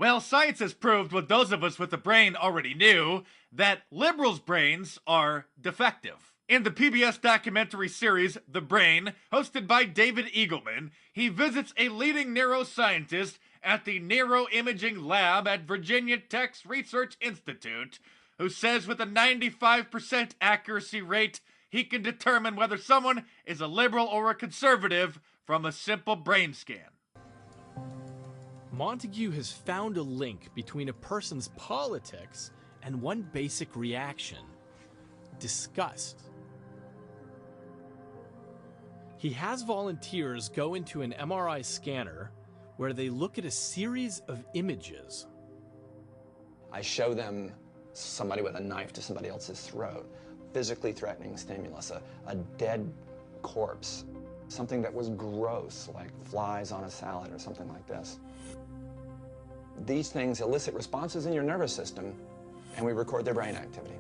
Well, science has proved what those of us with a brain already knew, that liberals' brains are defective. In the PBS documentary series The Brain, hosted by David Eagleman, he visits a leading neuroscientist at the Neuroimaging Lab at Virginia Tech's Research Institute, who says with a 95% accuracy rate, he can determine whether someone is a liberal or a conservative from a simple brain scan. Montague has found a link between a person's politics and one basic reaction: disgust. He has volunteers go into an MRI scanner where they look at a series of images. I show them somebody with a knife to somebody else's throat, physically threatening stimulus, a dead corpse, something that was gross, like flies on a salad or something like this. These things elicit responses in your nervous system, and we record their brain activity.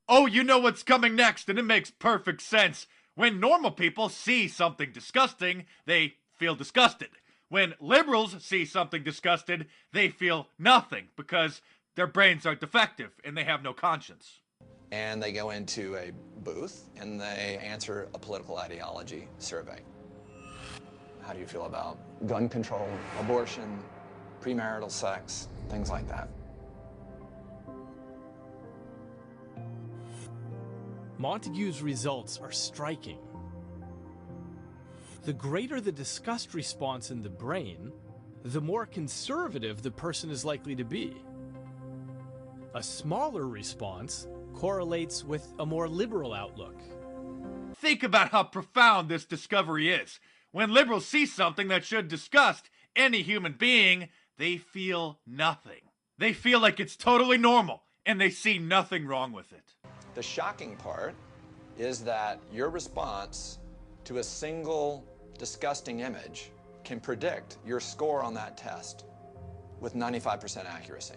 Oh, you know what's coming next, and it makes perfect sense. When normal people see something disgusting, they feel disgusted. When liberals see something disgusted, they feel nothing because their brains are defective and they have no conscience. And they go into a booth and they answer a political ideology survey. How do you feel about gun control, abortion, premarital sex, things like that? Montague's results are striking. The greater the disgust response in the brain, the more conservative the person is likely to be. A smaller response correlates with a more liberal outlook. Think about how profound this discovery is. When liberals see something that should disgust any human being, they feel nothing. They feel like it's totally normal, and they see nothing wrong with it. The shocking part is that your response to a single disgusting image can predict your score on that test with 95% accuracy.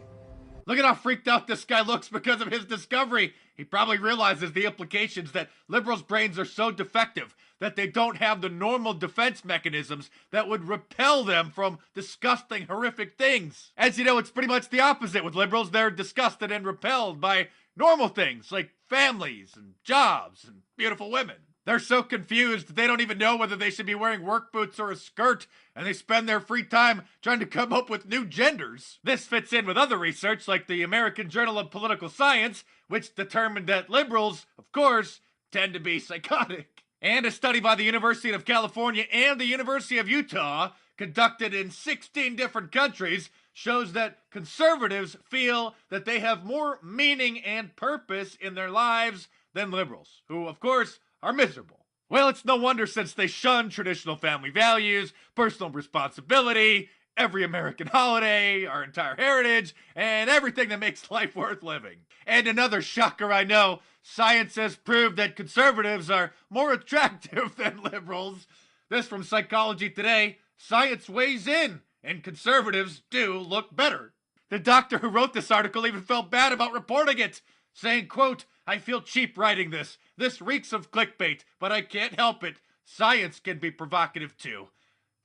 Look at how freaked out this guy looks because of his discovery. He probably realizes the implications that liberals' brains are so defective that they don't have the normal defense mechanisms that would repel them from disgusting, horrific things. As you know, it's pretty much the opposite with liberals. They're disgusted and repelled by normal things like families and jobs and beautiful women. They're so confused they don't even know whether they should be wearing work boots or a skirt, and they spend their free time trying to come up with new genders. This fits in with other research like the American Journal of Political Science, which determined that liberals, of course, tend to be psychotic. And a study by the University of California and the University of Utah, conducted in 16 different countries, shows that conservatives feel that they have more meaning and purpose in their lives than liberals, who, of course, are miserable. Well, it's no wonder, since they shun traditional family values, personal responsibility, every American holiday, our entire heritage, and everything that makes life worth living. And another shocker, I know, science has proved that conservatives are more attractive than liberals. This from Psychology Today. Science weighs in, and conservatives do look better. The doctor who wrote this article even felt bad about reporting it, saying, quote, "I feel cheap writing this. This reeks of clickbait, but I can't help it. Science can be provocative too."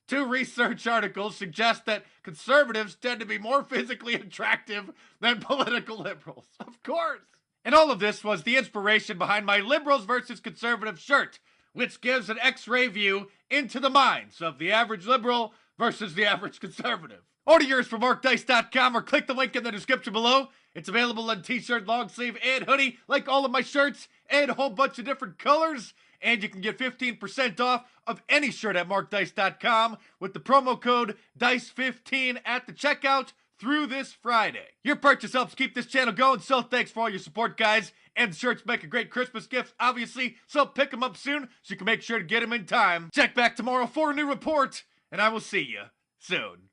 Two research articles suggest that conservatives tend to be more physically attractive than political liberals. Of course. And all of this was the inspiration behind my Liberals versus Conservatives shirt, which gives an X-ray view into the minds of the average liberal versus the average conservative. Order yours from markdice.com or click the link in the description below. It's available in t-shirt, long sleeve, and hoodie, like all of my shirts, and a whole bunch of different colors. And you can get 15% off of any shirt at markdice.com with the promo code DICE15 at the checkout through this Friday. Your purchase helps keep this channel going, so thanks for all your support, guys. And the shirts make a great Christmas gift, obviously, so pick them up soon so you can make sure to get them in time. Check back tomorrow for a new report, and I will see you soon.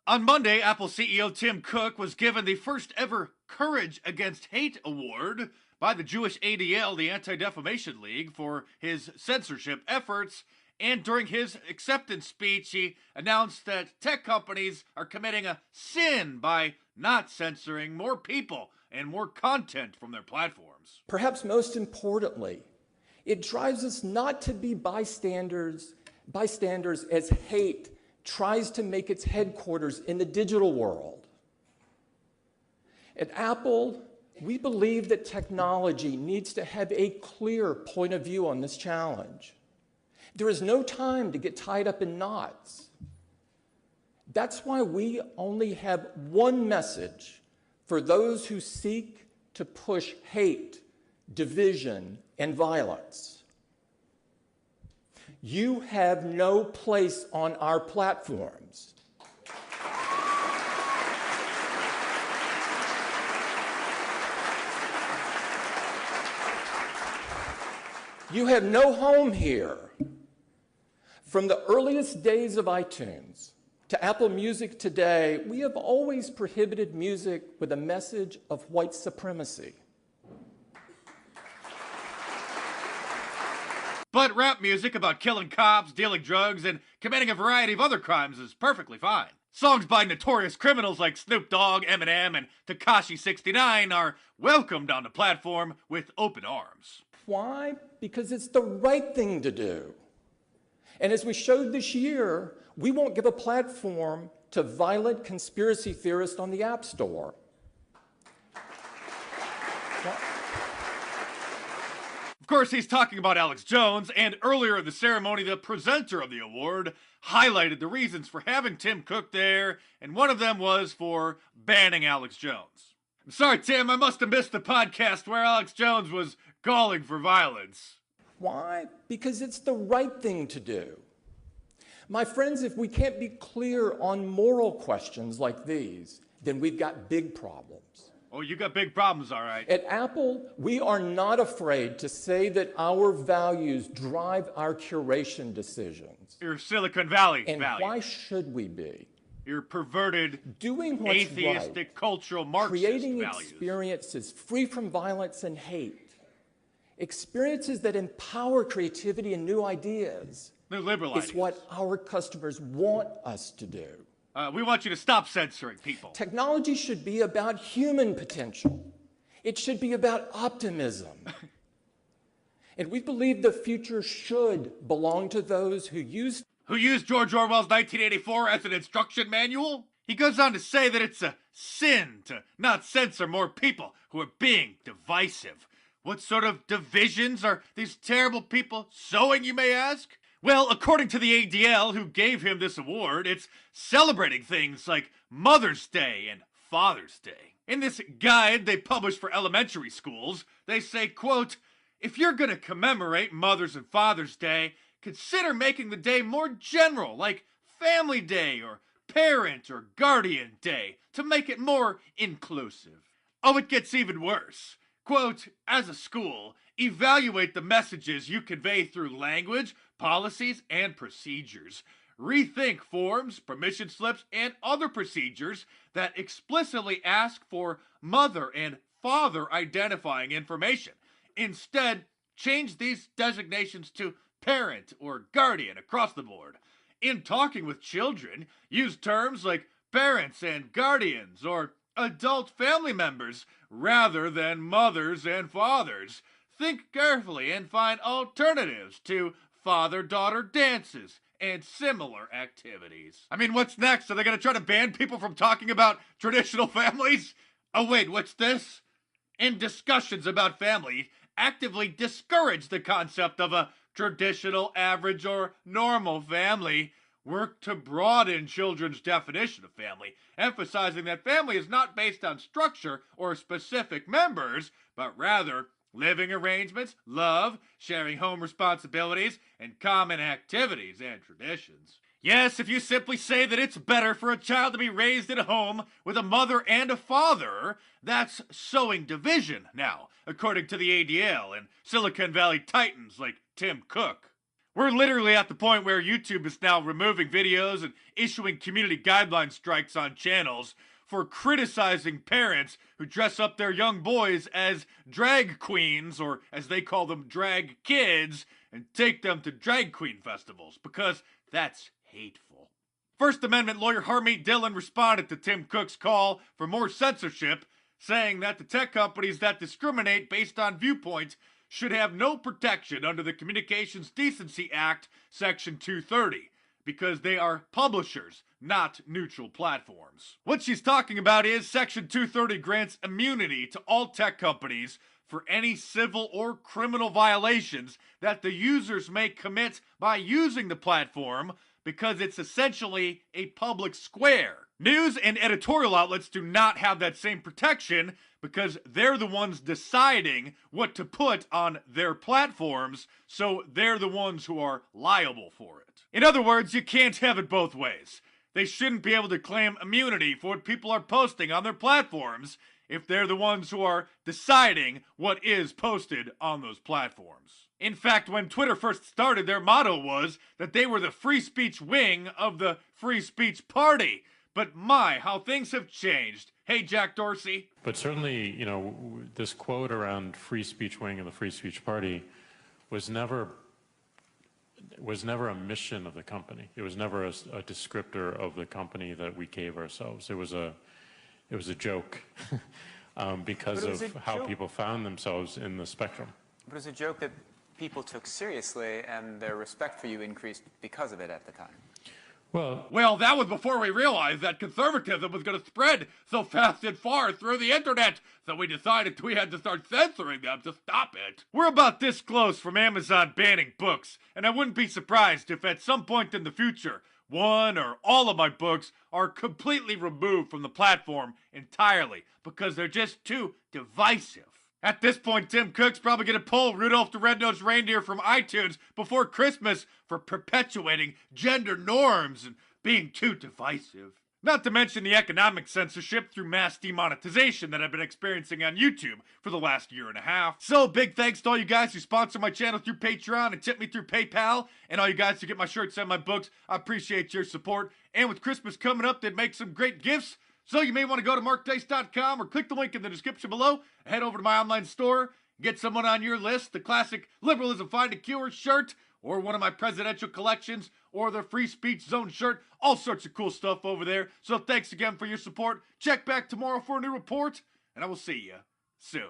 On Monday, Apple CEO Tim Cook was given the first ever Courage Against Hate Award by the Jewish ADL, the Anti-Defamation League, for his censorship efforts. And during his acceptance speech, he announced that tech companies are committing a sin by not censoring more people and more content from their platforms. Perhaps most importantly, It drives us not to be bystanders as hate tries to make its headquarters in the digital world. At Apple, we believe that technology needs to have a clear point of view on this challenge. There is no time to get tied up in knots. That's why we only have one message for those who seek to push hate, division, and violence. You have no place on our platforms. You have no home here. From the earliest days of iTunes to Apple Music today, we have always prohibited music with a message of white supremacy. But rap music about killing cops, dealing drugs, and committing a variety of other crimes is perfectly fine. Songs by notorious criminals like Snoop Dogg, Eminem, and Tekashi 69 are welcomed on the platform with open arms. Why? Because it's the right thing to do. And as we showed this year, we won't give a platform to violent conspiracy theorists on the App Store. Of course, he's talking about Alex Jones, and earlier in the ceremony, the presenter of the award highlighted the reasons for having Tim Cook there, and one of them was for banning Alex Jones. I'm sorry, Tim, I must have missed the podcast where Alex Jones was calling for violence. Why? Because it's the right thing to do. My friends, if we can't be clear on moral questions like these, then we've got big problems. Oh, you got big problems, all right. At Apple, we are not afraid to say that our values drive our curation decisions. Your Silicon Valley and values. Why should we be? Your perverted, doing what's atheistic, right, cultural Marxist creating values. Experiences free from violence and hate. Experiences that empower creativity and new ideas. They're liberal ideas. It's what our customers want us to do. We want you to stop censoring people. Technology should be about human potential. It should be about optimism. And we believe the future should belong to those who use George Orwell's 1984 as an instruction manual? He goes on to say that it's a sin to not censor more people who are being divisive. What sort of divisions are these terrible people sowing, you may ask? Well, according to the ADL, who gave him this award, it's celebrating things like Mother's Day and Father's Day. In this guide they published for elementary schools, they say, quote, if you're going to commemorate Mother's and Father's Day, consider making the day more general, like Family Day or Parent or Guardian Day, to make it more inclusive. Oh, it gets even worse. Quote, as a school, evaluate the messages you convey through language, policies, and procedures. Rethink forms, permission slips, and other procedures that explicitly ask for mother and father identifying information. Instead, change these designations to parent or guardian across the board. In talking with children, use terms like parents and guardians or adult family members rather than mothers and fathers. Think carefully and find alternatives to father-daughter dances and similar activities. I mean, what's next? Are they going to try to ban people from talking about traditional families? Oh wait, what's this? In discussions about family, actively discourage the concept of a traditional, average, or normal family. Work to broaden children's definition of family, emphasizing that family is not based on structure or specific members, but rather living arrangements, love, sharing home responsibilities, and common activities and traditions. Yes, if you simply say that it's better for a child to be raised in a home with a mother and a father, that's sowing division now, according to the ADL and Silicon Valley titans like Tim Cook. We're literally at the point where YouTube is now removing videos and issuing community guideline strikes on channels for criticizing parents who dress up their young boys as drag queens, or as they call them, drag kids, and take them to drag queen festivals, because that's hateful. First Amendment lawyer Harmeet Dillon responded to Tim Cook's call for more censorship, saying that the tech companies that discriminate based on viewpoint should have no protection under the Communications Decency Act, Section 230, because they are publishers, not neutral platforms. What she's talking about is Section 230 grants immunity to all tech companies for any civil or criminal violations that the users may commit by using the platform, because it's essentially a public square. News and editorial outlets do not have that same protection because they're the ones deciding what to put on their platforms, so they're the ones who are liable for it. In other words, you can't have it both ways. They shouldn't be able to claim immunity for what people are posting on their platforms if they're the ones who are deciding what is posted on those platforms. In fact, when Twitter first started, their motto was that they were the free speech wing of the free speech party. But my, how things have changed. Hey, Jack Dorsey. But certainly, you know, this quote around free speech wing of the free speech party was never a mission of the company. It was never a descriptor of the company that we gave ourselves. It was a joke because of how people found themselves in the spectrum. But it was a joke that people took seriously, and their respect for you increased because of it at the time. Well, that was before we realized that conservatism was going to spread so fast and far through the internet, so we decided we had to start censoring them to stop it. We're about this close from Amazon banning books, and I wouldn't be surprised if at some point in the future, one or all of my books are completely removed from the platform entirely because they're just too divisive. At this point, Tim Cook's probably going to pull Rudolph the Red-Nosed Reindeer from iTunes before Christmas for perpetuating gender norms and being too divisive. Not to mention the economic censorship through mass demonetization that I've been experiencing on YouTube for the last year and a half. So big thanks to all you guys who sponsor my channel through Patreon and tip me through PayPal, and all you guys who get my shirts and my books. I appreciate your support. And with Christmas coming up, they'd make some great gifts. So you may want to go to markdice.com or click the link in the description below, head over to my online store, get someone on your list, the classic Liberalism Find a Cure shirt, or one of my presidential collections, or the Free Speech Zone shirt, all sorts of cool stuff over there. So thanks again for your support. Check back tomorrow for a new report, and I will see you soon.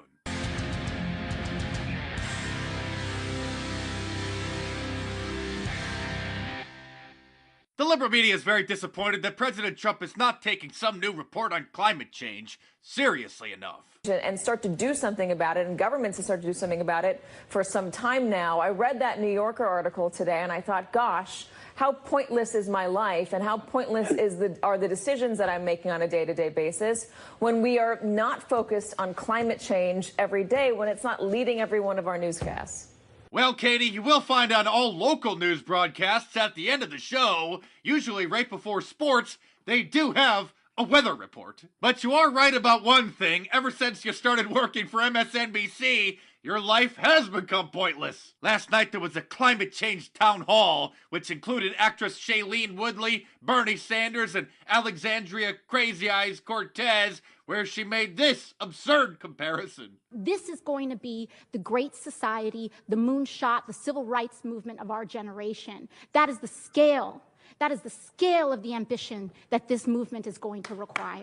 The liberal media is very disappointed that President Trump is not taking some new report on climate change seriously enough. And start to do something about it, and governments have started to do something about it for some time now. I read that New Yorker article today, and I thought, gosh, how pointless is my life, and how pointless are the decisions that I'm making on a day-to-day basis when we are not focused on climate change every day, when it's not leading every one of our newscasts. Well, Katie, you will find on all local news broadcasts at the end of the show, usually right before sports, they do have a weather report. But you are right about one thing. Ever since you started working for MSNBC, your life has become pointless. Last night there was a climate change town hall, which included actress Shailene Woodley, Bernie Sanders, and Alexandria Crazy Eyes Cortez, where she made this absurd comparison. This is going to be the great society, the moonshot, the civil rights movement of our generation. That is the scale. That is the scale of the ambition that this movement is going to require.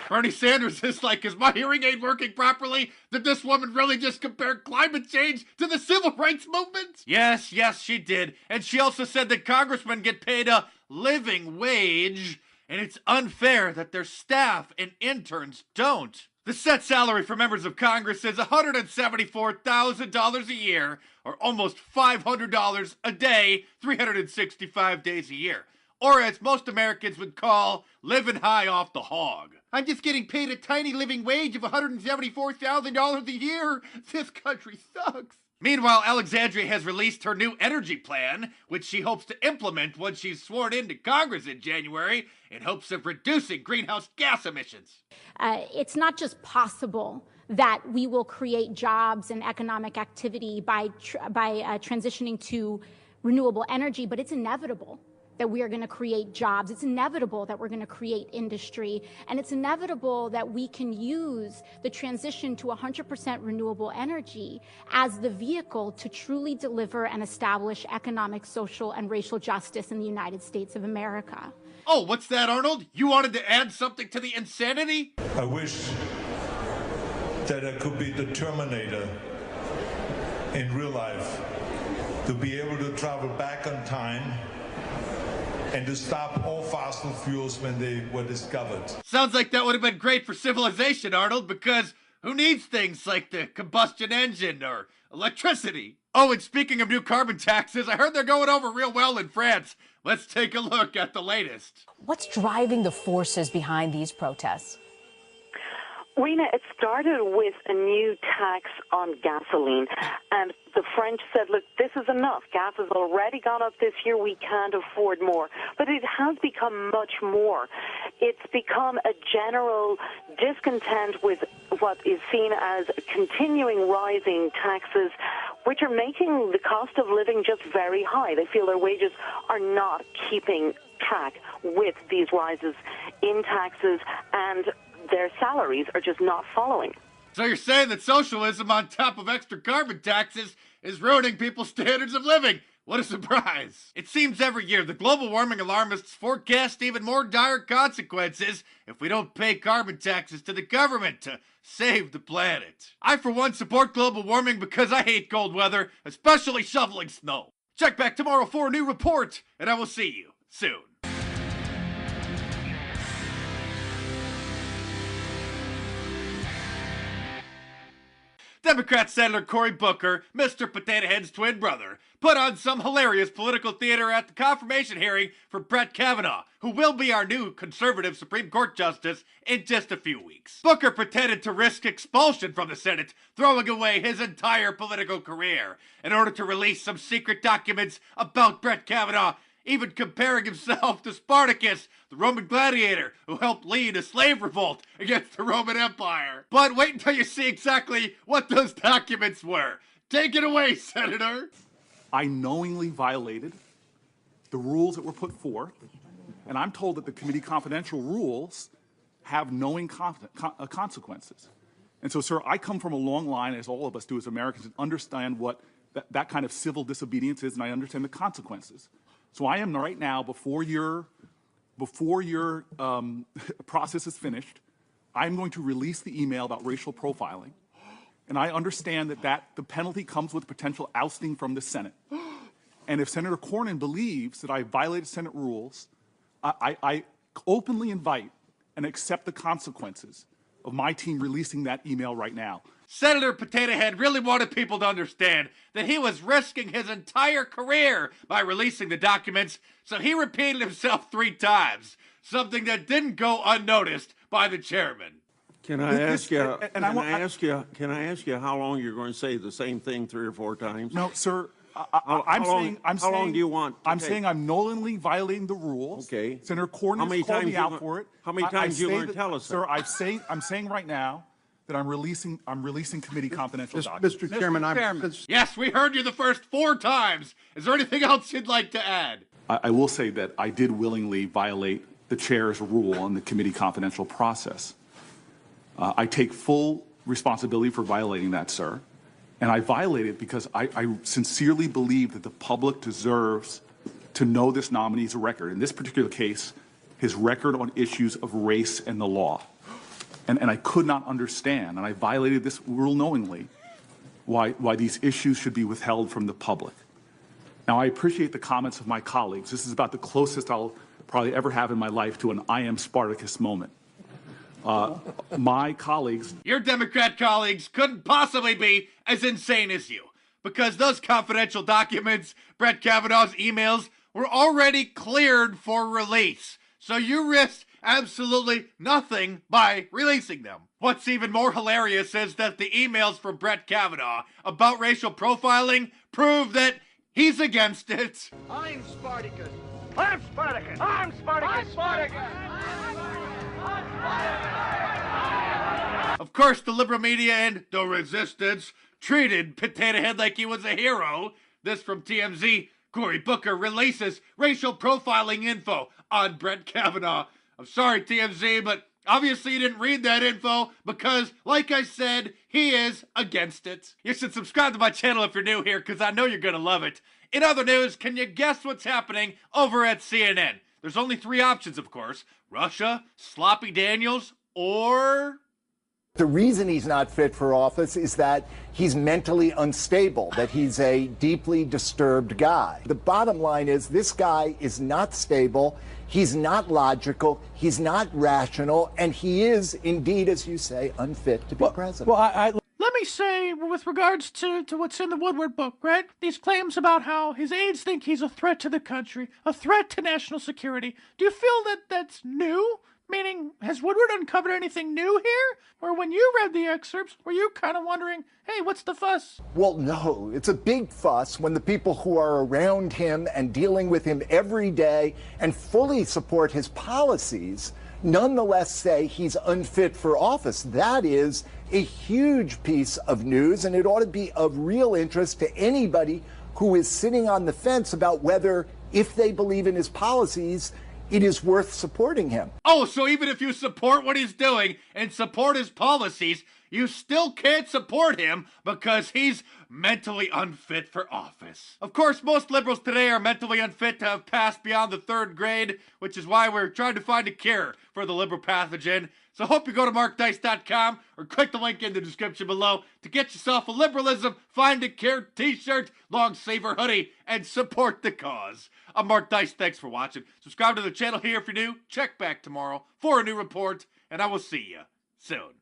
Bernie Sanders is like, is my hearing aid working properly? Did this woman really just compare climate change to the civil rights movement? Yes, she did. And she also said that congressmen get paid a living wage, and it's unfair that their staff and interns don't. The set salary for members of Congress is $174,000 a year, or almost $500 a day, 365 days a year. Or as most Americans would call, living high off the hog. I'm just getting paid a tiny living wage of $174,000 a year. This country sucks. Meanwhile, Alexandria has released her new energy plan, which she hopes to implement once she's sworn into Congress in January, in hopes of reducing greenhouse gas emissions. It's not just possible that we will create jobs and economic activity by transitioning to renewable energy, but it's inevitable that we are going to create jobs. It's inevitable that we're going to create industry, and it's inevitable that we can use the transition to 100% renewable energy as the vehicle to truly deliver and establish economic, social, and racial justice in the United States of America. Oh, what's that, Arnold? You wanted to add something to the insanity? I wish that I could be the Terminator in real life, to be able to travel back on time and to stop all fossil fuels when they were discovered. Sounds like that would have been great for civilization, Arnold, because who needs things like the combustion engine or electricity? Oh, and speaking of new carbon taxes, I heard they're going over real well in France. Let's take a look at the latest. What's driving the forces behind these protests? Rena, it started with a new tax on gasoline, and the French said, look, this is enough. Gas has already gone up this year. We can't afford more. But it has become much more. It's become a general discontent with what is seen as continuing rising taxes, which are making the cost of living just very high. They feel their wages are not keeping track with these rises in taxes, and their salaries are just not following. So you're saying that socialism on top of extra carbon taxes is ruining people's standards of living? What a surprise. It seems every year the global warming alarmists forecast even more dire consequences if we don't pay carbon taxes to the government to save the planet. I, for one, support global warming because I hate cold weather, especially shoveling snow. Check back tomorrow for a new report, and I will see you soon. Democrat Senator Cory Booker, Mr. Potato Head's twin brother, put on some hilarious political theater at the confirmation hearing for Brett Kavanaugh, who will be our new conservative Supreme Court Justice in just a few weeks. Booker pretended to risk expulsion from the Senate, throwing away his entire political career in order to release some secret documents about Brett Kavanaugh, even comparing himself to Spartacus, the Roman gladiator who helped lead a slave revolt against the Roman Empire. But wait until you see exactly what those documents were. Take it away, Senator. I knowingly violated the rules that were put forth, and I'm told that the committee confidential rules have knowing consequences. And so, sir, I come from a long line, as all of us do as Americans, and understand what that kind of civil disobedience is, and I understand the consequences. So I am right now, before your process is finished, I'm going to release the email about racial profiling. And I understand that the penalty comes with potential ousting from the Senate. And if Senator Cornyn believes that I violated Senate rules, I openly invite and accept the consequences of my team releasing that email right now. Senator Potato Head really wanted people to understand that he was risking his entire career by releasing the documents, so he repeated himself 3 times, something that didn't go unnoticed by the chairman. Can I ask you how long you're going to say the same thing 3 or 4 times? No, sir. How long do you want? I'm saying I'm knowingly violating the rules. Okay. Senator Cornyn called me out for it. How many times are you going to tell us sir, that? Sir, I'm saying right now that I'm releasing committee confidential documents. Mr. Chairman, Yes, we heard you the first 4 times. Is there anything else you'd like to add? I will say that I did willingly violate the chair's rule on the committee confidential process. I take full responsibility for violating that, sir. And I violate it because I sincerely believe that the public deserves to know this nominee's record. In this particular case, his record on issues of race and the law. And I could not understand, and I violated this rule knowingly, why these issues should be withheld from the public. Now, I appreciate the comments of my colleagues. This is about the closest I'll probably ever have in my life to an I am Spartacus moment. My colleagues... Your Democrat colleagues couldn't possibly be as insane as you, because those confidential documents, Brett Kavanaugh's emails, were already cleared for release. So you risked absolutely nothing by releasing them. What's even more hilarious is that the emails from Brett Kavanaugh about racial profiling prove that he's against it. I'm Spartacus. I'm Spartacus. I'm Spartacus. I'm Spartacus. Of course, the liberal media and the resistance treated Potato Head like he was a hero. This from TMZ. Cory Booker releases racial profiling info on Brett Kavanaugh. I'm sorry, TMZ, but obviously you didn't read that info because, like I said, he is against it. You should subscribe to my channel if you're new here because I know you're going to love it. In other news, can you guess what's happening over at CNN? There's only three options, of course: Russia, Sloppy Daniels, or... The reason he's not fit for office is that he's mentally unstable, that he's a deeply disturbed guy. The bottom line is this guy is not stable, he's not logical, he's not rational, and he is indeed, as you say, unfit to be president. Let me say, with regards to what's in the Woodward book, right? These claims about how his aides think he's a threat to the country, a threat to national security. Do you feel that that's new? Meaning, has Woodward uncovered anything new here? Or when you read the excerpts, were you kind of wondering, hey, what's the fuss? Well, no, it's a big fuss when the people who are around him and dealing with him every day and fully support his policies nonetheless say he's unfit for office. That is a huge piece of news, and it ought to be of real interest to anybody who is sitting on the fence about whether, if they believe in his policies, it is worth supporting him. Oh, so even if you support what he's doing and support his policies, you still can't support him because he's mentally unfit for office. Of course, most liberals today are mentally unfit to have passed beyond the 3rd grade, which is why we're trying to find a cure for the liberal pathogen. So hope you go to markdice.com or click the link in the description below to get yourself a Liberalism Find a Cure t-shirt, long sleeve hoodie, and support the cause. I'm Mark Dice, thanks for watching. Subscribe to the channel here if you're new. Check back tomorrow for a new report, and I will see you soon.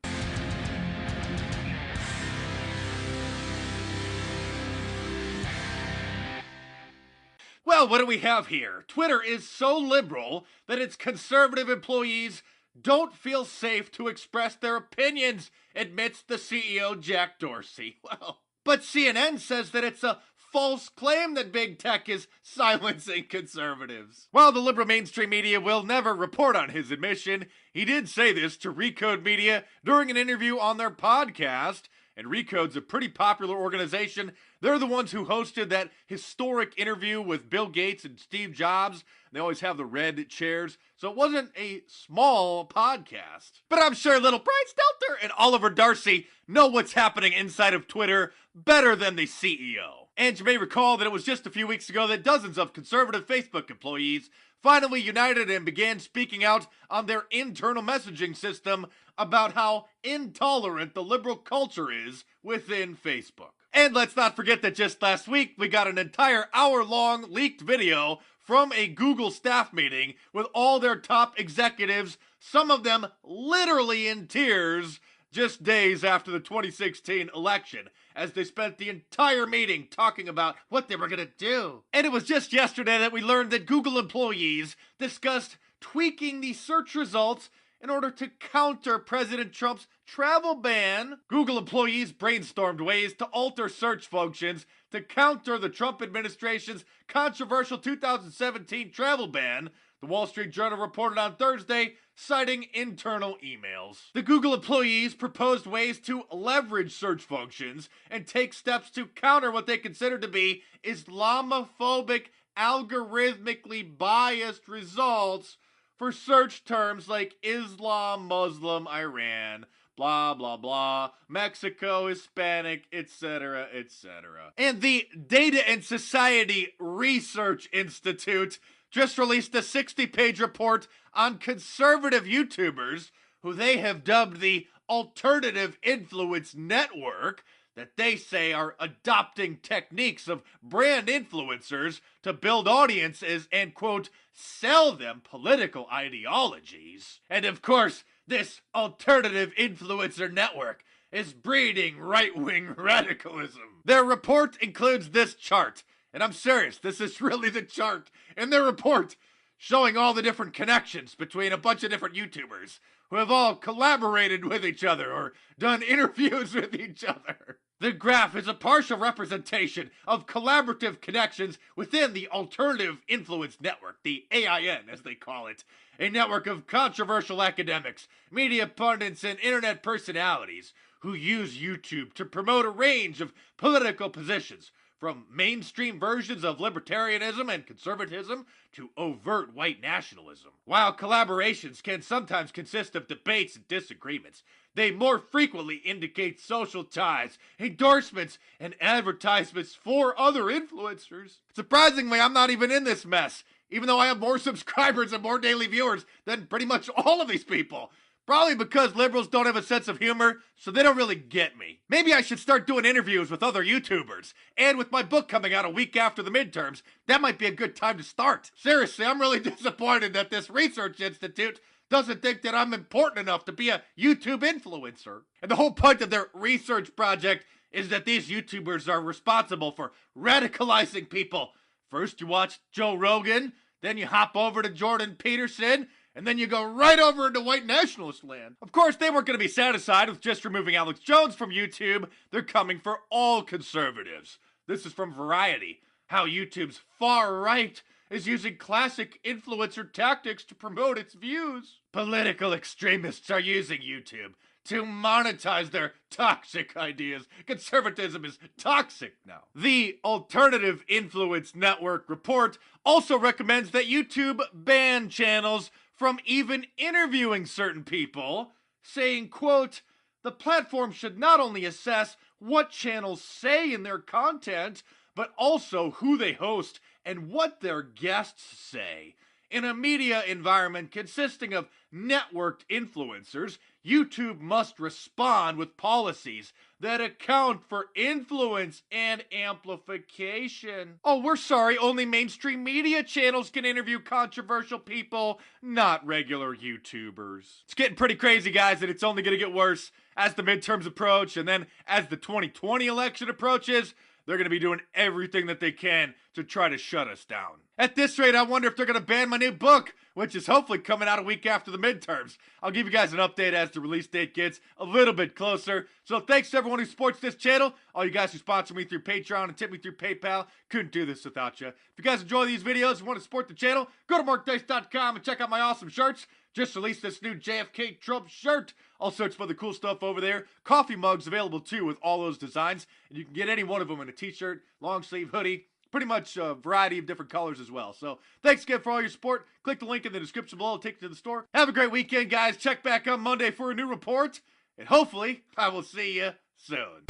Well, what do we have here? Twitter is so liberal that its conservative employees don't feel safe to express their opinions, admits the CEO Jack Dorsey. Well, but CNN says that it's a false claim that big tech is silencing conservatives. While the liberal mainstream media will never report on his admission, he did say this to Recode Media during an interview on their podcast. And Recode's a pretty popular organization. They're the ones who hosted that historic interview with Bill Gates and Steve Jobs. They always have the red chairs, so it wasn't a small podcast. But I'm sure little Brian Stelter and Oliver Darcy know what's happening inside of Twitter better than the CEO. And you may recall that it was just a few weeks ago that dozens of conservative Facebook employees finally united and began speaking out on their internal messaging system about how intolerant the liberal culture is within Facebook. And let's not forget that just last week, we got an entire hour-long leaked video from a Google staff meeting with all their top executives, some of them literally in tears, just days after the 2016 election, as they spent the entire meeting talking about what they were going to do. And it was just yesterday that we learned that Google employees discussed tweaking the search results in order to counter President Trump's travel ban. Google employees brainstormed ways to alter search functions to counter the Trump administration's controversial 2017 travel ban, the Wall Street Journal reported on Thursday, citing internal emails. The Google employees proposed ways to leverage search functions and take steps to counter what they consider to be Islamophobic, algorithmically biased results for search terms like Islam, Muslim, Iran, blah, blah, blah, Mexico, Hispanic, etc., etc. And the Data and Society Research Institute just released a 60-page report on conservative YouTubers who they have dubbed the Alternative Influence Network, that they say are adopting techniques of brand influencers to build audiences and, quote, sell them political ideologies. And of course, this alternative influencer network is breeding right-wing radicalism. Their report includes this chart, and I'm serious, this is really the chart in their report, showing all the different connections between a bunch of different YouTubers who have all collaborated with each other or done interviews with each other. The graph is a partial representation of collaborative connections within the Alternative Influence Network, the AIN as they call it, a network of controversial academics, media pundits, and internet personalities who use YouTube to promote a range of political positions, from mainstream versions of libertarianism and conservatism to overt white nationalism. While collaborations can sometimes consist of debates and disagreements, they more frequently indicate social ties, endorsements, and advertisements for other influencers. Surprisingly, I'm not even in this mess. even though I have more subscribers and more daily viewers than pretty much all of these people. Probably because liberals don't have a sense of humor, so they don't really get me. Maybe I should start doing interviews with other YouTubers. And with my book coming out a week after the midterms, that might be a good time to start. Seriously, I'm really disappointed that this research institute doesn't think that I'm important enough to be a YouTube influencer. And the whole point of their research project is that these YouTubers are responsible for radicalizing people. First you watch Joe Rogan, then you hop over to Jordan Peterson, and then you go right over into white nationalist land. Of course, they weren't going to be satisfied with just removing Alex Jones from YouTube. They're coming for all conservatives. This is from Variety, how YouTube's far right is using classic influencer tactics to promote its views. Political extremists are using YouTube to monetize their toxic ideas. Conservatism is toxic now. The Alternative Influence Network report also recommends that YouTube ban channels from even interviewing certain people, saying, quote, the platform should not only assess what channels say in their content, but also who they host and what their guests say. In a media environment consisting of networked influencers, YouTube must respond with policies that account for influence and amplification. Oh, we're sorry, only mainstream media channels can interview controversial people, not regular YouTubers. It's getting pretty crazy, guys, and it's only going to get worse as the midterms approach, and then as the 2020 election approaches, they're going to be doing everything that they can to try to shut us down. At this rate, I wonder if they're going to ban my new book, which is hopefully coming out a week after the midterms. I'll give you guys an update as the release date gets a little bit closer. So thanks to everyone who supports this channel, all you guys who sponsor me through Patreon and tip me through PayPal. Couldn't do this without you. If you guys enjoy these videos and want to support the channel, go to markdice.com and check out my awesome shirts. Just released this new JFK Trump shirt. All sorts of other cool stuff over there. Coffee mugs available too with all those designs. And you can get any one of them in a t-shirt, long sleeve hoodie, pretty much a variety of different colors as well. So thanks again for all your support. Click the link in the description below. It'll take you to the store. Have a great weekend, guys. Check back on Monday for a new report. And hopefully, I will see you soon.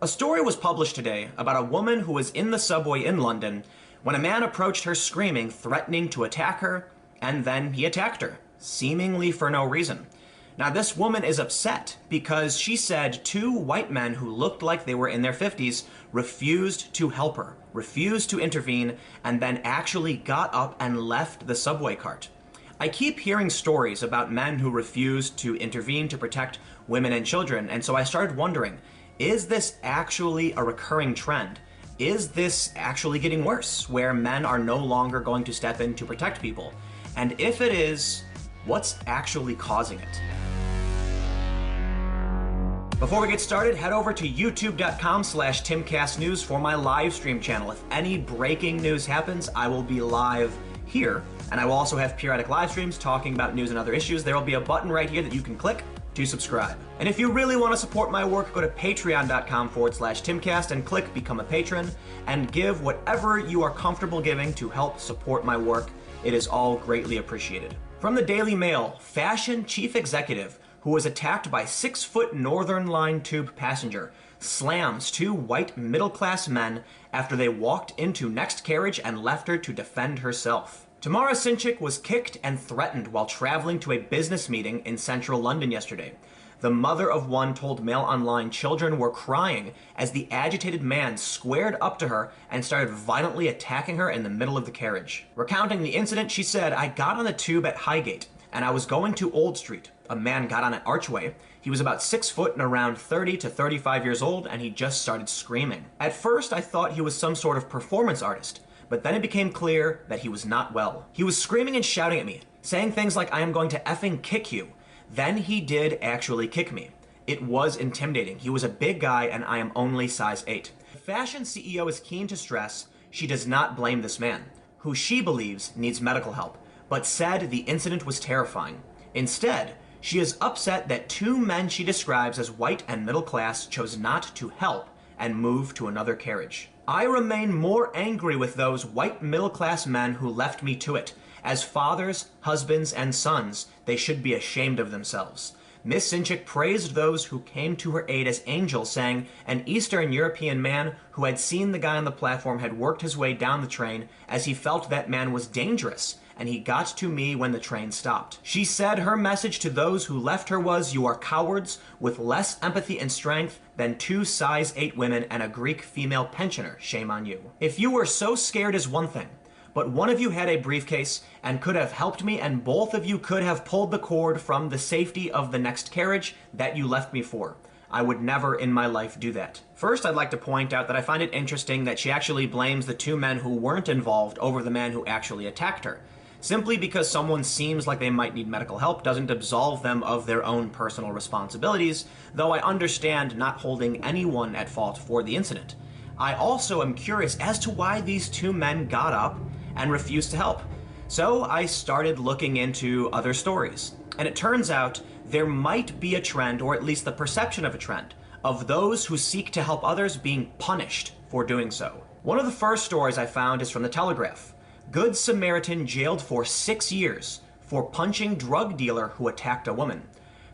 A story was published today about a woman who was in the subway in London when a man approached her screaming, threatening to attack her, and then he attacked her, seemingly for no reason. Now, this woman is upset because she said two white men who looked like they were in their 50s refused to help her, refused to intervene, and then actually got up and left the subway cart. I keep hearing stories about men who refused to intervene to protect women and children, and so I started wondering, is this actually a recurring trend? Is this actually getting worse, where men are no longer going to step in to protect people? And if it is, what's actually causing it? Before we get started, head over to youtube.com/TimCastNews for my live stream channel. If any breaking news happens, I will be live here. And I will also have periodic live streams talking about news and other issues. There will be a button right here that you can click to subscribe. And if you really want to support my work, go to patreon.com/TimCast and click Become a Patron and give whatever you are comfortable giving to help support my work. It is all greatly appreciated. From the Daily Mail, fashion chief executive who was attacked by 6-foot Northern Line tube passenger slams two white middle-class men after they walked into next carriage and left her to defend herself. Tamara Sinchik was kicked and threatened while traveling to a business meeting in central London yesterday. The mother of one told Mail Online children were crying as the agitated man squared up to her and started violently attacking her in the middle of the carriage. Recounting the incident, she said, "I got on the tube at Highgate and I was going to Old Street. A man got on an archway. He was about 6 foot and around 30 to 35 years old, and he just started screaming. At first, I thought he was some sort of performance artist, but then it became clear that he was not well. He was screaming and shouting at me, saying things like, 'I am going to effing kick you.' Then he did actually kick me. It was intimidating. He was a big guy, and I am only size 8. The fashion CEO is keen to stress she does not blame this man, who she believes needs medical help, but said the incident was terrifying. Instead, she is upset that two men she describes as white and middle class chose not to help and move to another carriage. I remain more angry with those white middle class men who left me to it. As fathers, husbands, and sons, they should be ashamed of themselves. Miss Sinchik praised those who came to her aid as angels, saying an Eastern European man who had seen the guy on the platform had worked his way down the train as he felt that man was dangerous, and he got to me when the train stopped. She said her message to those who left her was, "You are cowards with less empathy and strength than 2 size 8 women and a Greek female pensioner. Shame on you. If you were so scared is one thing, but one of you had a briefcase and could have helped me, and both of you could have pulled the cord from the safety of the next carriage that you left me for. I would never in my life do that." First, I'd like to point out that I find it interesting that she actually blames the 2 men who weren't involved over the man who actually attacked her. Simply because someone seems like they might need medical help doesn't absolve them of their own personal responsibilities, though I understand not holding anyone at fault for the incident. I also am curious as to why these 2 men got up and refused to help. So I started looking into other stories, and it turns out there might be a trend, or at least the perception of a trend, of those who seek to help others being punished for doing so. One of the first stories I found is from the Telegraph. Good Samaritan jailed for 6 years for punching drug dealer who attacked a woman.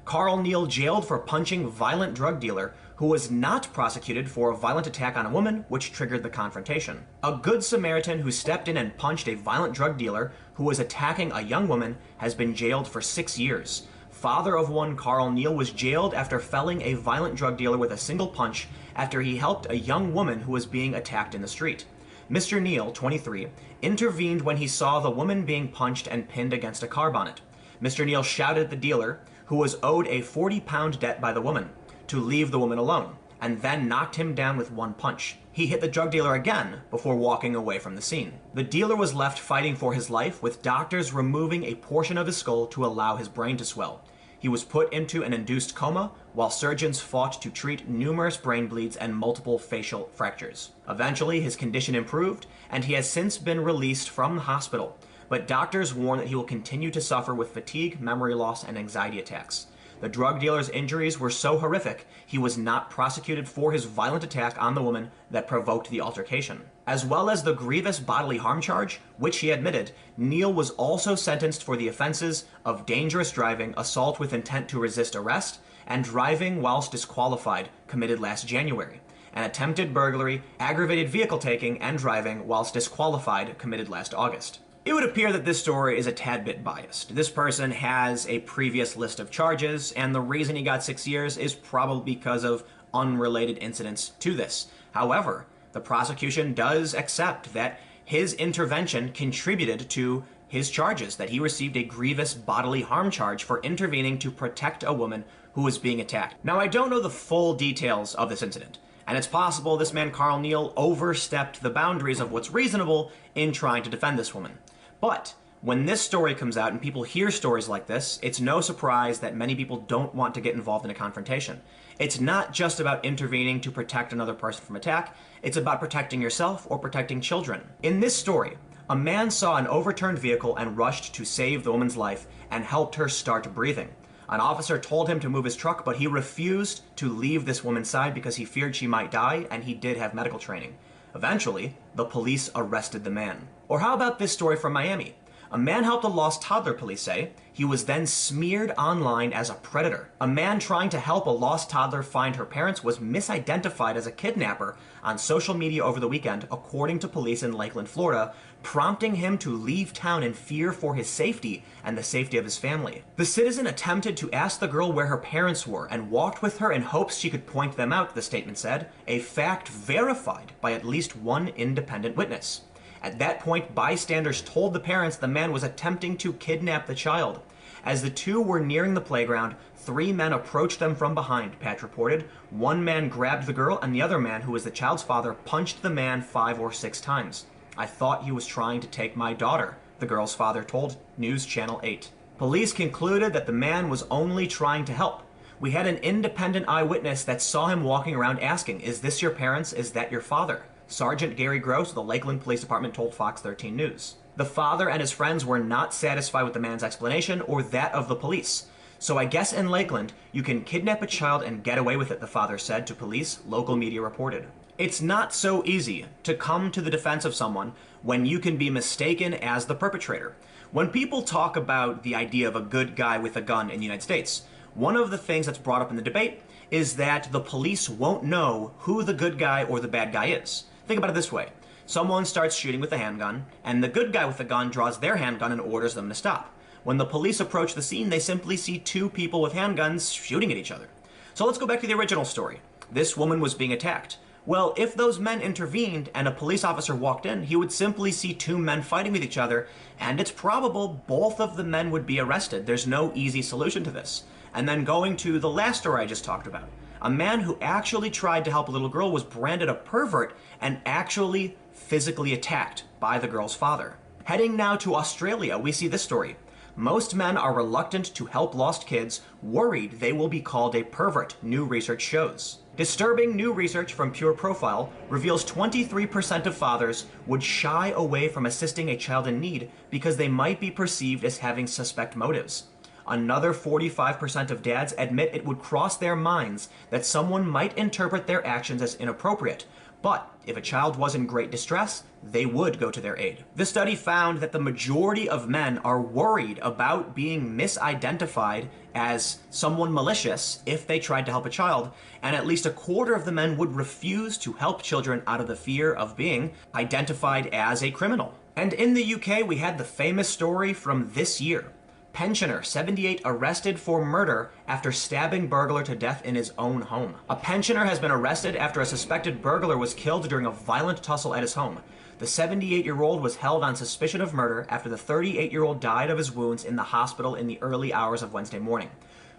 Carl Neal jailed for punching violent drug dealer who was not prosecuted for a violent attack on a woman, which triggered the confrontation. A Good Samaritan who stepped in and punched a violent drug dealer who was attacking a young woman has been jailed for 6 years. Father of one, Carl Neal, was jailed after felling a violent drug dealer with a single punch after he helped a young woman who was being attacked in the street. Mr. Neal, 23, intervened when he saw the woman being punched and pinned against a car bonnet. Mr. Neal shouted at the dealer, who was owed a 40-pound debt by the woman, to leave the woman alone, and then knocked him down with 1 punch. He hit the drug dealer again before walking away from the scene. The dealer was left fighting for his life, with doctors removing a portion of his skull to allow his brain to swell. He was put into an induced coma while surgeons fought to treat numerous brain bleeds and multiple facial fractures. Eventually, his condition improved, and he has since been released from the hospital, but doctors warn that he will continue to suffer with fatigue, memory loss, and anxiety attacks. The drug dealer's injuries were so horrific, he was not prosecuted for his violent attack on the woman that provoked the altercation. As well as the grievous bodily harm charge, which he admitted, Neal was also sentenced for the offenses of dangerous driving, assault with intent to resist arrest, and driving whilst disqualified, committed last January, and attempted burglary, aggravated vehicle taking, and driving whilst disqualified, committed last August. It would appear that this story is a tad bit biased. This person has a previous list of charges, and the reason he got 6 years is probably because of unrelated incidents to this. However, the prosecution does accept that his intervention contributed to his charges, that he received a grievous bodily harm charge for intervening to protect a woman who was being attacked. Now, I don't know the full details of this incident, and it's possible this man Carl Neal overstepped the boundaries of what's reasonable in trying to defend this woman. But when this story comes out and people hear stories like this, it's no surprise that many people don't want to get involved in a confrontation. It's not just about intervening to protect another person from attack, it's about protecting yourself or protecting children. In this story, a man saw an overturned vehicle and rushed to save the woman's life and helped her start breathing. An officer told him to move his truck, but he refused to leave this woman's side because he feared she might die, and he did have medical training. Eventually, the police arrested the man. Or how about this story from Miami? A man helped a lost toddler, police say. He was then smeared online as a predator. A man trying to help a lost toddler find her parents was misidentified as a kidnapper on social media over the weekend, according to police in Lakeland, Florida, prompting him to leave town in fear for his safety and the safety of his family. The citizen attempted to ask the girl where her parents were and walked with her in hopes she could point them out, the statement said, a fact verified by at least one independent witness. At that point, bystanders told the parents the man was attempting to kidnap the child. As the two were nearing the playground, 3 men approached them from behind, Patch reported. One man grabbed the girl, and the other man, who was the child's father, punched the man 5 or 6 times. I thought he was trying to take my daughter, the girl's father told News Channel 8. Police concluded that the man was only trying to help. We had an independent eyewitness that saw him walking around asking, "Is this your parents? Is that your father?" Sergeant Gary Gross of the Lakeland Police Department told Fox 13 News. The father and his friends were not satisfied with the man's explanation or that of the police. So I guess in Lakeland, you can kidnap a child and get away with it, the father said to police, local media reported. It's not so easy to come to the defense of someone when you can be mistaken as the perpetrator. When people talk about the idea of a good guy with a gun in the United States, One of the things that's brought up in the debate is that the police won't know who the good guy or the bad guy is. Think about it this way. Someone starts shooting with a handgun, and the good guy with the gun draws their handgun and orders them to stop. When the police approach the scene, they simply see two people with handguns shooting at each other. So let's go back to the original story. This woman was being attacked. Well, if those men intervened and a police officer walked in, he would simply see two men fighting with each other, and it's probable both of the men would be arrested. There's no easy solution to this. And then going to the last story I just talked about, a man who actually tried to help a little girl was branded a pervert and actually physically attacked by the girl's father. Heading now to Australia, we see this story. Most men are reluctant to help lost kids, worried they will be called a pervert, new research shows. Disturbing new research from Pure Profile reveals 23% of fathers would shy away from assisting a child in need because they might be perceived as having suspect motives. Another 45% of dads admit it would cross their minds that someone might interpret their actions as inappropriate, but if a child was in great distress, they would go to their aid. This study found that the majority of men are worried about being misidentified as someone malicious if they tried to help a child, and at least a quarter of the men would refuse to help children out of the fear of being identified as a criminal. And in the UK, we had the famous story from this year. Pensioner, 78, arrested for murder after stabbing burglar to death in his own home. A pensioner has been arrested after a suspected burglar was killed during a violent tussle at his home. The 78-year-old was held on suspicion of murder after the 38-year-old died of his wounds in the hospital in the early hours of Wednesday morning.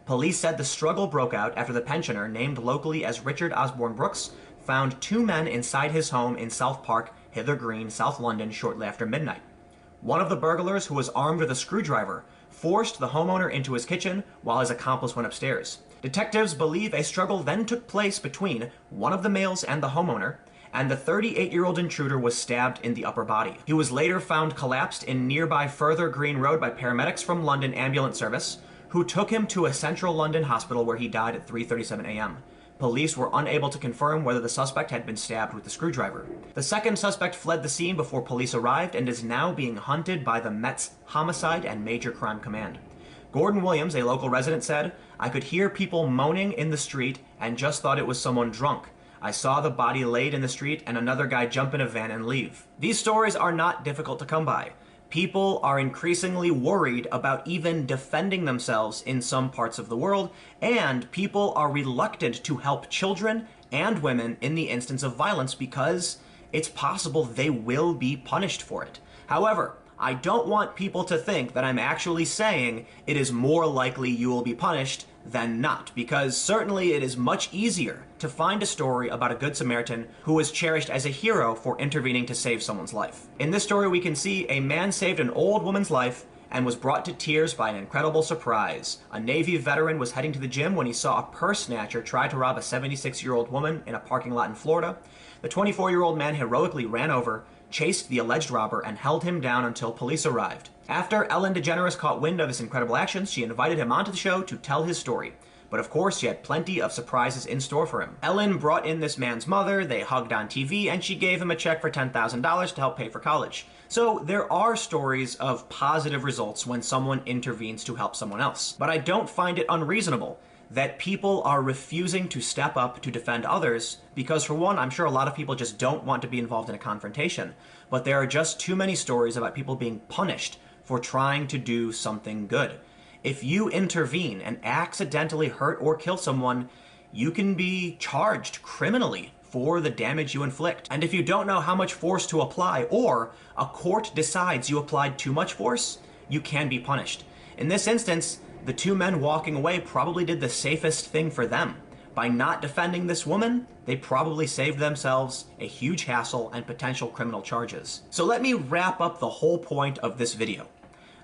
Police said the struggle broke out after the pensioner, named locally as Richard Osborne Brooks, found two men inside his home in South Park, Hither Green, South London, shortly after midnight. One of the burglars, who was armed with a screwdriver, forced the homeowner into his kitchen while his accomplice went upstairs. Detectives believe a struggle then took place between one of the males and the homeowner, and the 38-year-old intruder was stabbed in the upper body. He was later found collapsed in nearby Further Green Road by paramedics from London Ambulance Service, who took him to a central London hospital where he died at 3:37 a.m. Police were unable to confirm whether the suspect had been stabbed with the screwdriver. The second suspect fled the scene before police arrived and is now being hunted by the Met's Homicide and Major Crime Command. Gordon Williams, a local resident, said, "I could hear people moaning in the street and just thought it was someone drunk. I saw the body laid in the street and another guy jump in a van and leave." These stories are not difficult to come by. People are increasingly worried about even defending themselves in some parts of the world, and people are reluctant to help children and women in the instance of violence because it's possible they will be punished for it. However, I don't want people to think that I'm actually saying it is more likely you will be punished than not, because certainly it is much easier to find a story about a Good Samaritan who was cherished as a hero for intervening to save someone's life. In this story, we can see a man saved an old woman's life and was brought to tears by an incredible surprise. A Navy veteran was heading to the gym when he saw a purse snatcher try to rob a 76-year-old woman in a parking lot in Florida. The 24-year-old man heroically ran over, chased the alleged robber, and held him down until police arrived. After Ellen DeGeneres caught wind of his incredible actions, she invited him onto the show to tell his story. But of course, she had plenty of surprises in store for him. Ellen brought in this man's mother, they hugged on TV, and she gave him a check for $10,000 to help pay for college. So there are stories of positive results when someone intervenes to help someone else. But I don't find it unreasonable that people are refusing to step up to defend others because, for one, I'm sure a lot of people just don't want to be involved in a confrontation. But there are just too many stories about people being punished for trying to do something good. If you intervene and accidentally hurt or kill someone, you can be charged criminally for the damage you inflict. And if you don't know how much force to apply, or a court decides you applied too much force, you can be punished. In this instance, the two men walking away probably did the safest thing for them. By not defending this woman, they probably saved themselves a huge hassle and potential criminal charges. So let me wrap up the whole point of this video.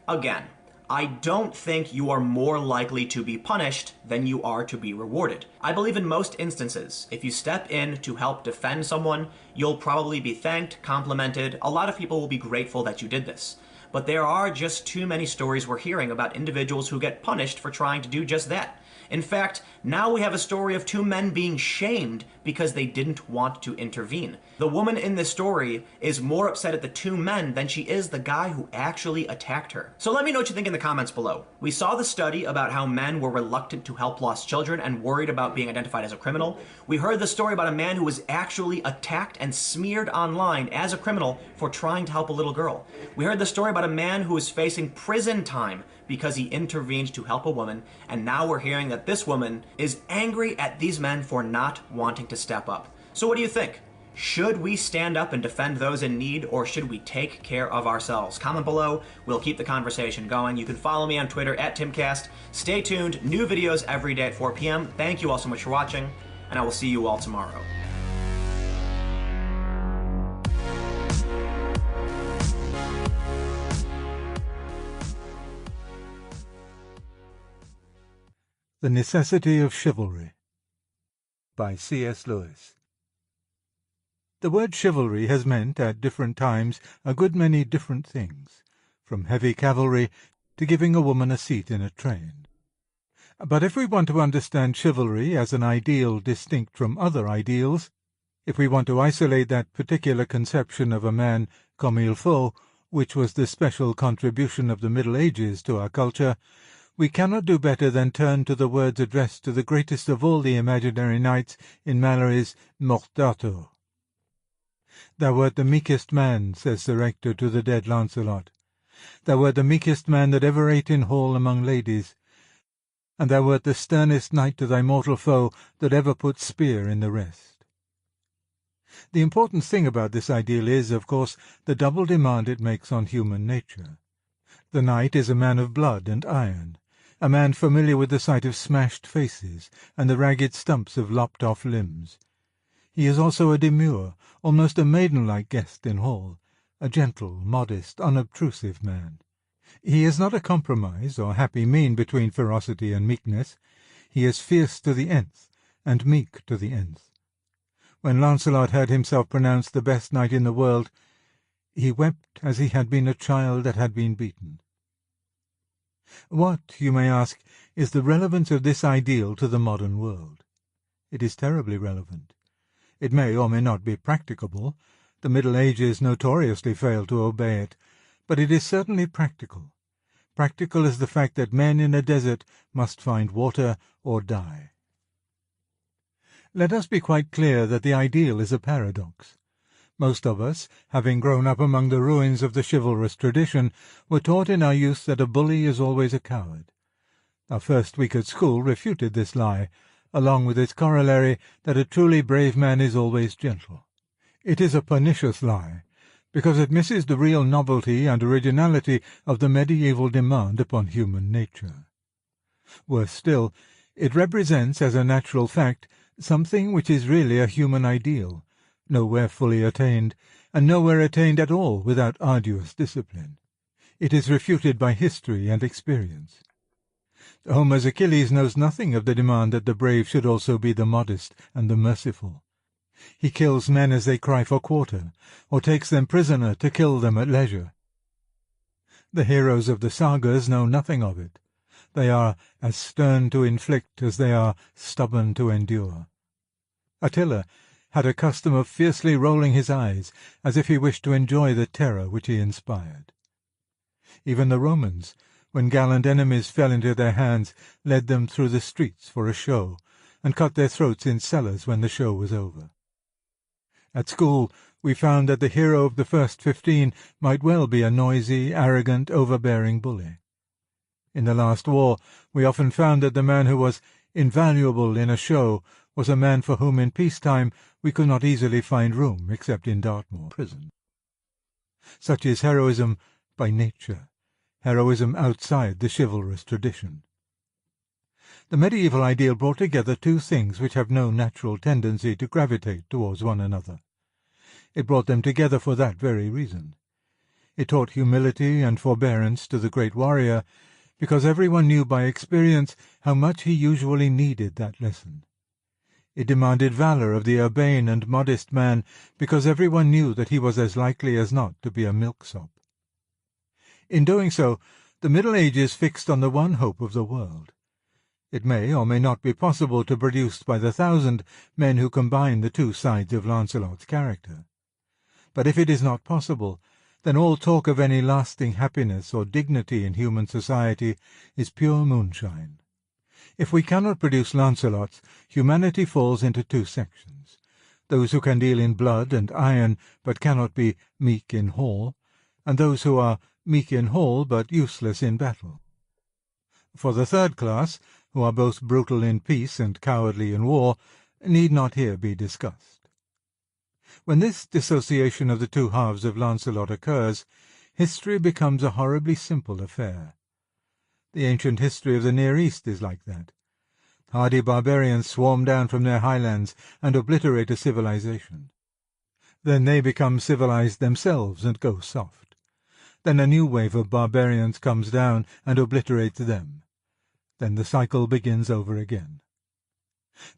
Again, I don't think you are more likely to be punished than you are to be rewarded. I believe in most instances, if you step in to help defend someone, you'll probably be thanked, complimented. A lot of people will be grateful that you did this. but there are just too many stories we're hearing about individuals who get punished for trying to do just that. In fact, now we have a story of two men being shamed because they didn't want to intervene. The woman in this story is more upset at the two men than she is the guy who actually attacked her. So let me know what you think in the comments below. We saw the study about how men were reluctant to help lost children and worried about being identified as a criminal. We heard the story about a man who was actually attacked and smeared online as a criminal for trying to help a little girl. We heard the story about a man who was facing prison time because he intervened to help a woman, and now we're hearing that this woman is angry at these men for not wanting to step up. So what do you think? Should we stand up and defend those in need, or should we take care of ourselves? Comment below. We'll keep the conversation going. You can follow me on Twitter at TimCast. Stay tuned. New videos every day at 4 p.m. Thank you all so much for watching, and I will see you all tomorrow. The Necessity of Chivalry by C.S. Lewis. The word chivalry has meant, at different times, a good many different things, from heavy cavalry to giving a woman a seat in a train. But if we want to understand chivalry as an ideal distinct from other ideals, if we want to isolate that particular conception of a man comme il faut, which was the special contribution of the Middle Ages to our culture, we cannot do better than turn to the words addressed to the greatest of all the imaginary knights in Malory's Mort d'Arthur. "Thou wert the meekest man," says Sir Ector to the dead Launcelot. "Thou wert the meekest man that ever ate in hall among ladies, and thou wert the sternest knight to thy mortal foe that ever put spear in the rest." The important thing about this ideal is, of course, the double demand it makes on human nature. The knight is a man of blood and iron, a man familiar with the sight of smashed faces and the ragged stumps of lopped-off limbs. He is also a demure, almost a maiden-like guest in hall, a gentle, modest, unobtrusive man. He is not a compromise or happy mean between ferocity and meekness. He is fierce to the nth, and meek to the nth. When Launcelot heard himself pronounced the best knight in the world, he wept as he had been a child that had been beaten. What, you may ask, is the relevance of this ideal to the modern world? It is terribly relevant. It may or may not be practicable. The Middle Ages notoriously failed to obey it, but it is certainly practical. Practical as the fact that men in a desert must find water or die. Let us be quite clear that the ideal is a paradox. Most of us, having grown up among the ruins of the chivalrous tradition, were taught in our youth that a bully is always a coward. Our first week at school refuted this lie, along with its corollary that a truly brave man is always gentle. It is a pernicious lie, because it misses the real novelty and originality of the medieval demand upon human nature. Worse still, it represents as a natural fact something which is really a human ideal, nowhere fully attained, and nowhere attained at all without arduous discipline. It is refuted by history and experience. Homer's Achilles knows nothing of the demand that the brave should also be the modest and the merciful. He kills men as they cry for quarter, or takes them prisoner to kill them at leisure. The heroes of the sagas know nothing of it. They are as stern to inflict as they are stubborn to endure. Attila had a custom of fiercely rolling his eyes, as if he wished to enjoy the terror which he inspired. Even the Romans, when gallant enemies fell into their hands, led them through the streets for a show, and cut their throats in cellars when the show was over. At school we found that the hero of the first 15 might well be a noisy, arrogant, overbearing bully. In the last war we often found that the man who was invaluable in a show was a man for whom in peacetime we could not easily find room except in Dartmoor prison. Such is heroism by nature, heroism outside the chivalrous tradition. The medieval ideal brought together two things which have no natural tendency to gravitate towards one another. It brought them together for that very reason. It taught humility and forbearance to the great warrior, because everyone knew by experience how much he usually needed that lesson. It demanded valor of the urbane and modest man, because everyone knew that he was as likely as not to be a milksop. In doing so, the Middle Ages fixed on the one hope of the world. It may or may not be possible to produce by the 1,000 men who combine the two sides of Lancelot's character. But if it is not possible, then all talk of any lasting happiness or dignity in human society is pure moonshine. If we cannot produce Lancelots, humanity falls into two sections: those who can deal in blood and iron but cannot be meek in hall, and those who are meek in hall but useless in battle. For the third class, who are both brutal in peace and cowardly in war, need not here be discussed. When this dissociation of the two halves of Lancelot occurs, history becomes a horribly simple affair. The ancient history of the Near East is like that. Hardy barbarians swarm down from their highlands and obliterate a civilization. Then they become civilized themselves and go soft. Then a new wave of barbarians comes down and obliterates them. Then the cycle begins over again.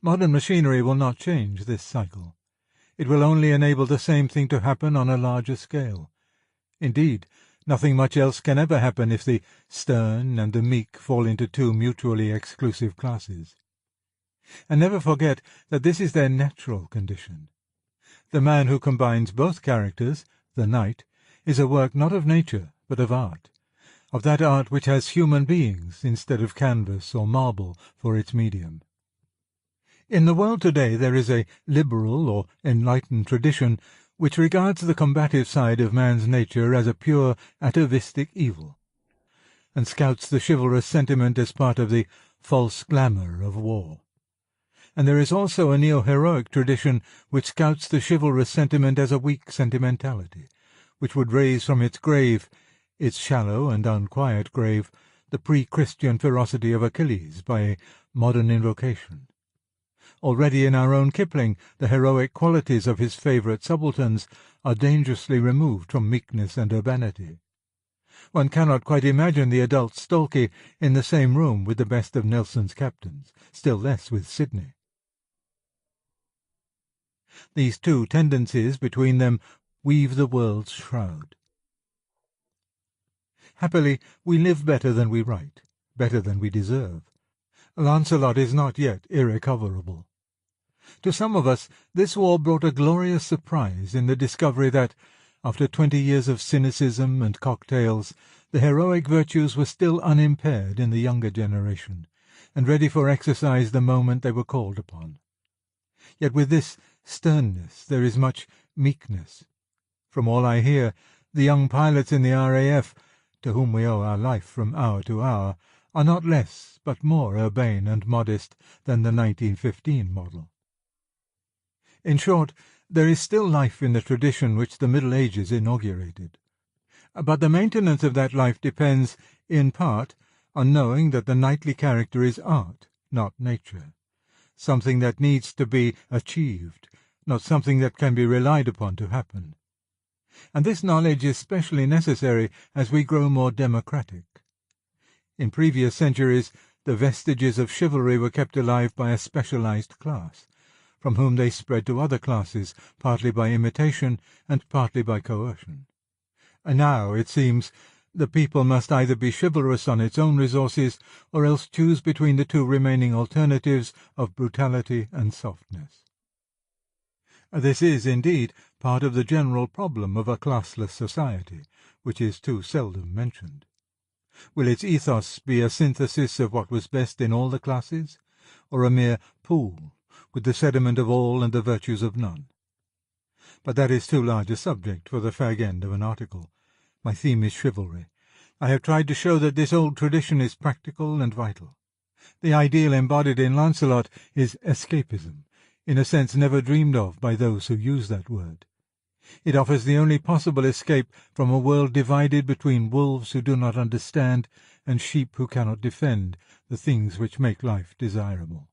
Modern machinery will not change this cycle. It will only enable the same thing to happen on a larger scale. Indeed, nothing much else can ever happen if the stern and the meek fall into two mutually exclusive classes. And never forget that this is their natural condition. The man who combines both characters, the knight, is a work not of nature but of art, of that art which has human beings instead of canvas or marble for its medium. In the world today there is a liberal or enlightened tradition which regards the combative side of man's nature as a pure atavistic evil, and scouts the chivalrous sentiment as part of the false glamour of war. And there is also a neo-heroic tradition which scouts the chivalrous sentiment as a weak sentimentality, which would raise from its grave, its shallow and unquiet grave, the pre-Christian ferocity of Achilles by a modern invocation. Already in our own Kipling, the heroic qualities of his favourite subalterns are dangerously removed from meekness and urbanity. One cannot quite imagine the adult Stalky in the same room with the best of Nelson's captains, still less with Sidney. These two tendencies between them weave the world's shroud. Happily, we live better than we write, better than we deserve. Lancelot is not yet irrecoverable. To some of us, this war brought a glorious surprise in the discovery that, after 20 years of cynicism and cocktails, the heroic virtues were still unimpaired in the younger generation, and ready for exercise the moment they were called upon. Yet with this sternness there is much meekness. From all I hear, the young pilots in the RAF, to whom we owe our life from hour to hour, are not less but more urbane and modest than the 1915 model. In short, there is still life in the tradition which the Middle Ages inaugurated. But the maintenance of that life depends, in part, on knowing that the knightly character is art, not nature, something that needs to be achieved, not something that can be relied upon to happen. And this knowledge is specially necessary as we grow more democratic. In previous centuries, the vestiges of chivalry were kept alive by a specialized class, from whom they spread to other classes, partly by imitation and partly by coercion. And now, it seems, the people must either be chivalrous on its own resources, or else choose between the two remaining alternatives of brutality and softness. This is, indeed, part of the general problem of a classless society, which is too seldom mentioned. Will its ethos be a synthesis of what was best in all the classes, or a mere pool, with the sediment of all and the virtues of none? But that is too large a subject for the fag end of an article. My theme is chivalry. I have tried to show that this old tradition is practical and vital. The ideal embodied in Lancelot is escapism, in a sense never dreamed of by those who use that word. It offers the only possible escape from a world divided between wolves who do not understand and sheep who cannot defend the things which make life desirable.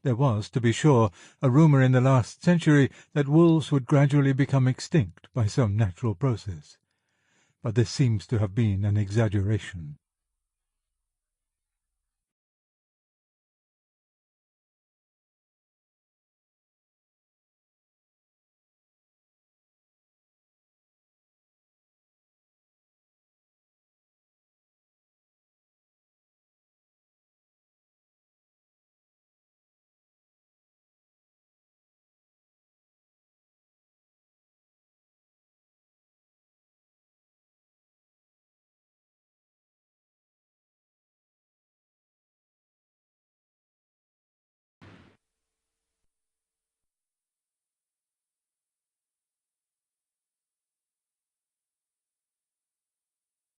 There was, to be sure, a rumour in the last century that wolves would gradually become extinct by some natural process, but this seems to have been an exaggeration.